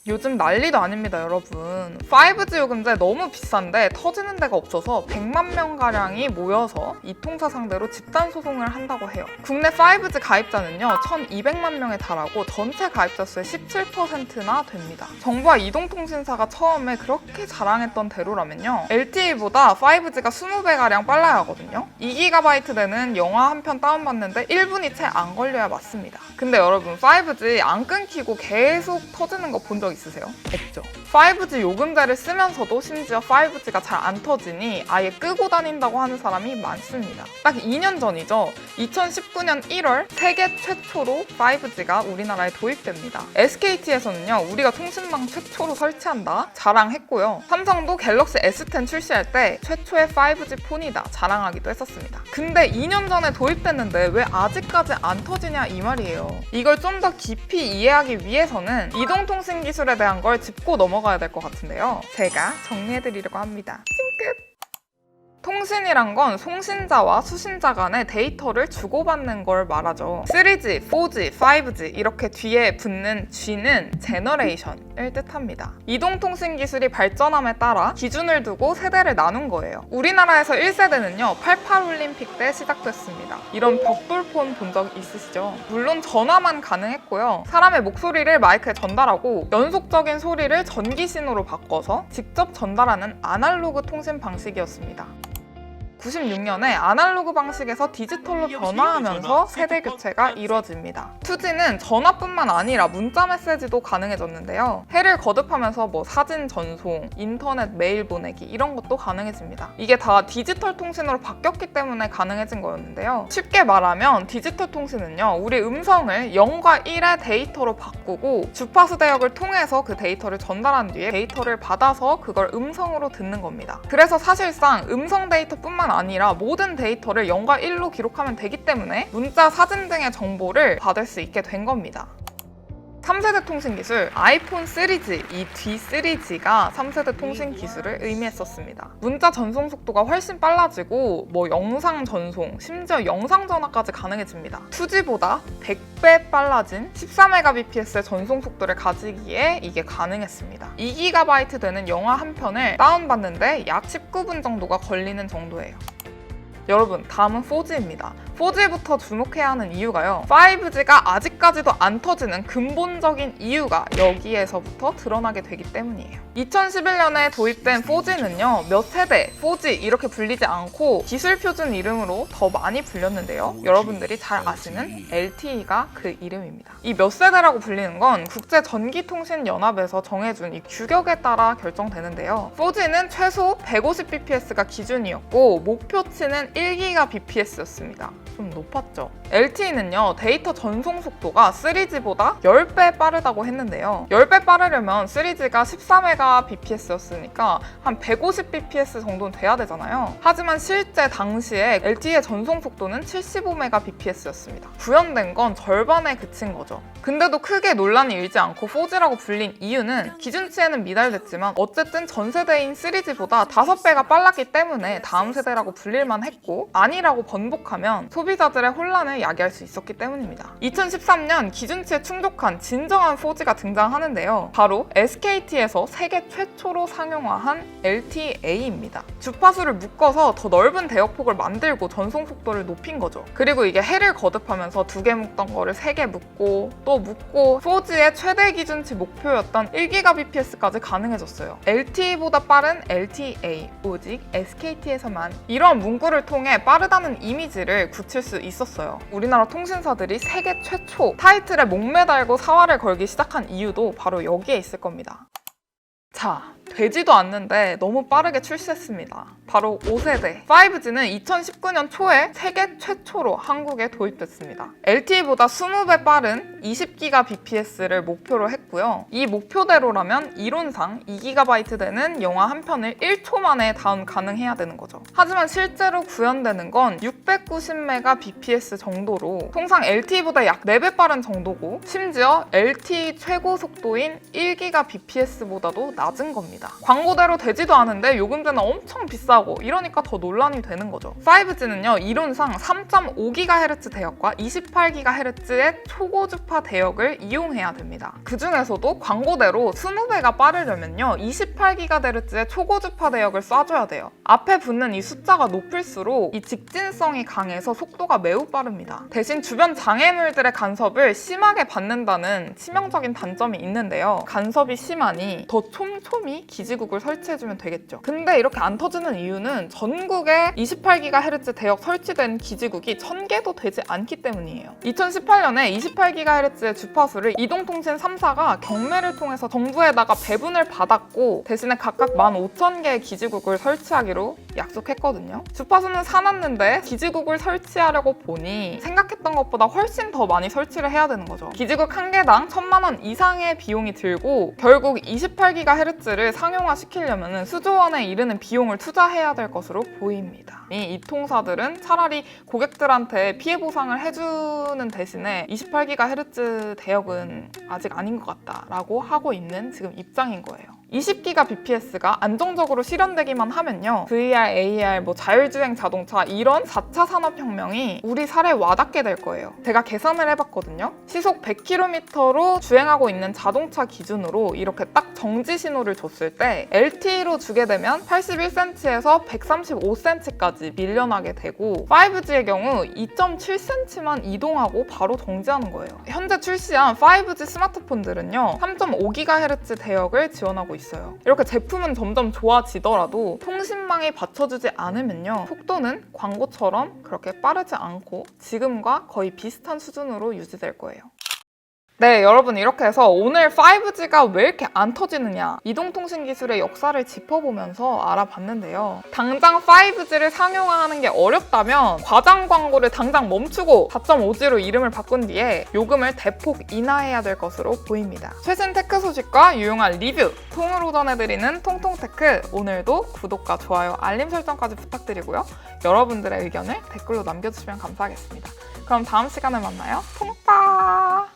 요즘 난리도 아닙니다, 여러분. 5G 요금제 너무 비싼데 터지는 데가 없어서 100만 명가량이 모여서 이통사 상대로 집단소송을 한다고 해요. 국내 5G 가입자는요, 1200만 명에 달하고 전체 가입자 수의 17%나 됩니다. 정부와 이동통신사가 처음에 그렇게 자랑했던 대로라면요, LTE보다 5G가 20배가량 빨라야 하거든요. 2GB 되는 영화 한 편 다운받는데 1분이 채 안 걸려야 맞습니다. 근데 여러분, 5G 안 끊기고 계속 터지는 거 본 적 있으세요? 없죠. 5G 요금제를 쓰면서도 심지어 5G가 잘 안 터지니 아예 끄고 다닌다고 하는 사람이 많습니다. 딱 2년 전이죠. 2019년 1월 세계 최초로 5G가 우리나라에 도입됩니다. SKT에서는요, 우리가 통신망 최초로 설치한다 자랑했고요. 삼성도 갤럭시 S10 출시할 때 최초의 5G 폰이다 자랑하기도 했었습니다. 근데 2년 전에 도입됐는데 왜 아직까지 안 터지냐 이 말이에요. 이걸 좀 더 깊이 이해하기 위해서는 이동통신 기술에 대한 걸 짚고 넘어가야 될 것 같은데요. 제가 정리해드리려고 합니다. 찡끗! 통신이란 건 송신자와 수신자 간의 데이터를 주고받는 걸 말하죠. 3G, 4G, 5G 이렇게 뒤에 붙는 G는 제너레이션을 뜻합니다. 이동통신 기술이 발전함에 따라 기준을 두고 세대를 나눈 거예요. 우리나라에서 1세대는요, 88 올림픽 때 시작됐습니다. 이런 벽돌폰 본 적 있으시죠? 물론 전화만 가능했고요. 사람의 목소리를 마이크에 전달하고 연속적인 소리를 전기 신호로 바꿔서 직접 전달하는 아날로그 통신 방식이었습니다. 96년에 아날로그 방식에서 디지털로 변화하면서 세대 교체가 이루어집니다. 2G는 전화뿐만 아니라 문자 메시지도 가능해졌는데요. 해를 거듭하면서 사진 전송, 인터넷 메일 보내기 이런 것도 가능해집니다. 이게 다 디지털 통신으로 바뀌었기 때문에 가능해진 거였는데요. 쉽게 말하면 디지털 통신은요, 우리 음성을 0과 1의 데이터로 바꾸고 주파수 대역을 통해서 그 데이터를 전달한 뒤에 데이터를 받아서 그걸 음성으로 듣는 겁니다. 그래서 사실상 음성 데이터뿐만 아니라 모든 데이터를 0과 1로 기록하면 되기 때문에 문자, 사진 등의 정보를 받을 수 있게 된 겁니다. 3세대 통신 기술, 아이폰 3G, 이 D3G가 3세대 통신 기술을 의미했었습니다. 문자 전송 속도가 훨씬 빨라지고 영상 전송, 심지어 영상 전화까지 가능해집니다. 2G보다 100배 빨라진 14Mbps의 전송 속도를 가지기에 이게 가능했습니다. 2GB 되는 영화 한 편을 다운받는데 약 19분 정도가 걸리는 정도예요. 여러분, 다음은 4G입니다. 4G부터 주목해야 하는 이유가요, 5G가 아직까지도 안 터지는 근본적인 이유가 여기에서부터 드러나게 되기 때문이에요. 2011년에 도입된 4G는요, 몇 세대 4G 이렇게 불리지 않고 기술 표준 이름으로 더 많이 불렸는데요, 여러분들이 잘 아시는 LTE가 그 이름입니다. 이 몇 세대라고 불리는 건 국제전기통신연합에서 정해준 이 규격에 따라 결정되는데요, 4G는 최소 150bps가 기준이었고 목표치는 1GBps였습니다. 좀 높았죠. LTE는요, 데이터 전송 속도가 3G보다 10배 빠르다고 했는데요, 10배 빠르려면 3G가 14Mbps였으니까 한 150bps 정도는 돼야 되잖아요. 하지만 실제 당시에 LTE의 전송 속도는 75Mbps였습니다. 구현된 건 절반에 그친 거죠. 근데도 크게 논란이 일지 않고 4G라고 불린 이유는 기준치에는 미달됐지만 어쨌든 전 세대인 3G보다 5배가 빨랐기 때문에 다음 세대라고 불릴만 했고, 아니라고 번복하면 소비자들의 혼란을 야기할 수 있었기 때문입니다. 2013년 기준치에 충족한 진정한 4G가 등장하는데요, 바로 SKT에서 세계 최초로 상용화한 LTE입니다. 주파수를 묶어서 더 넓은 대역폭을 만들고 전송 속도를 높인 거죠. 그리고 이게 해를 거듭하면서 2개 묶던 거를 3개 묶고 또 묶고 4G의 최대 기준치 목표였던 1GBps까지 가능해졌어요. LTE보다 빠른 LTE, 오직 SKT에서만. 이러한 문구를 통해 빠르다는 이미지를 굳힐 수 있었어요. 우리나라 통신사들이 세계 최초 타이틀에 목매달고 사활을 걸기 시작한 이유도 바로 여기에 있을 겁니다. 자, 되지도 않는데 너무 빠르게 출시했습니다. 바로 5세대 5G는 2019년 초에 세계 최초로 한국에 도입됐습니다. LTE보다 20배 빠른 20GBps를 목표로 했고요. 이 목표대로라면 이론상 2GB 되는 영화 한 편을 1초 만에 다운 가능해야 되는 거죠. 하지만 실제로 구현되는 건 690Mbps 정도로 통상 LTE보다 약 4배 빠른 정도고, 심지어 LTE 최고 속도인 1GBps보다도 낮은 겁니다. 합니다. 광고대로 되지도 않은데 요금제는 엄청 비싸고 이러니까 더 논란이 되는 거죠. 5G는요, 이론상 3.5GHz 대역과 28GHz의 초고주파 대역을 이용해야 됩니다. 그 중에서도 광고대로 20배가 빠르려면요, 28GHz의 초고주파 대역을 쏴줘야 돼요. 앞에 붙는 이 숫자가 높을수록 이 직진성이 강해서 속도가 매우 빠릅니다. 대신 주변 장애물들의 간섭을 심하게 받는다는 치명적인 단점이 있는데요. 간섭이 심하니 더 촘촘히 기지국을 설치해주면 되겠죠. 근데 이렇게 안 터지는 이유는 전국에 28GHz 대역 설치된 기지국이 1000개도 되지 않기 때문이에요. 2018년에 28GHz의 주파수를 이동통신 3사가 경매를 통해서 정부에다가 배분을 받았고 대신에 각각 15,000개의 기지국을 설치하기로 약속했거든요. 주파수는 사놨는데 기지국을 설치하려고 보니 생각했던 것보다 훨씬 더 많이 설치를 해야 되는 거죠. 기지국 한 개당 1000만 원 이상의 비용이 들고 결국 28GHz를 상용화 시키려면 수조 원에 이르는 비용을 투자해야 될 것으로 보입니다. 이 통사들은 차라리 고객들한테 피해 보상을 해주는 대신에 28GHz 대역은 아직 아닌 것 같다라고 하고 있는 지금 입장인 거예요. 20GBps가 안정적으로 실현되기만 하면요, VR, AR, 자율주행 자동차 이런 4차 산업혁명이 우리 사례에 와닿게 될 거예요. 제가 계산을 해봤거든요. 시속 100km로 주행하고 있는 자동차 기준으로 이렇게 딱 정지 신호를 줬을 때 LTE로 주게 되면 81cm에서 135cm까지 밀려나게 되고 5G의 경우 2.7cm만 이동하고 바로 정지하는 거예요. 현재 출시한 5G 스마트폰들은요, 3.5GHz 대역을 지원하고 있어요. 이렇게 제품은 점점 좋아지더라도 통신망이 받쳐주지 않으면요, 속도는 광고처럼 그렇게 빠르지 않고 지금과 거의 비슷한 수준으로 유지될 거예요. 네, 여러분, 이렇게 해서 오늘 5G가 왜 이렇게 안 터지느냐, 이동통신 기술의 역사를 짚어보면서 알아봤는데요. 당장 5G를 상용화하는 게 어렵다면 과장 광고를 당장 멈추고 4.5G로 이름을 바꾼 뒤에 요금을 대폭 인하해야 될 것으로 보입니다. 최신 테크 소식과 유용한 리뷰 통으로 전해드리는 통통테크, 오늘도 구독과 좋아요, 알림 설정까지 부탁드리고요. 여러분들의 의견을 댓글로 남겨주시면 감사하겠습니다. 그럼 다음 시간에 만나요. 통빠!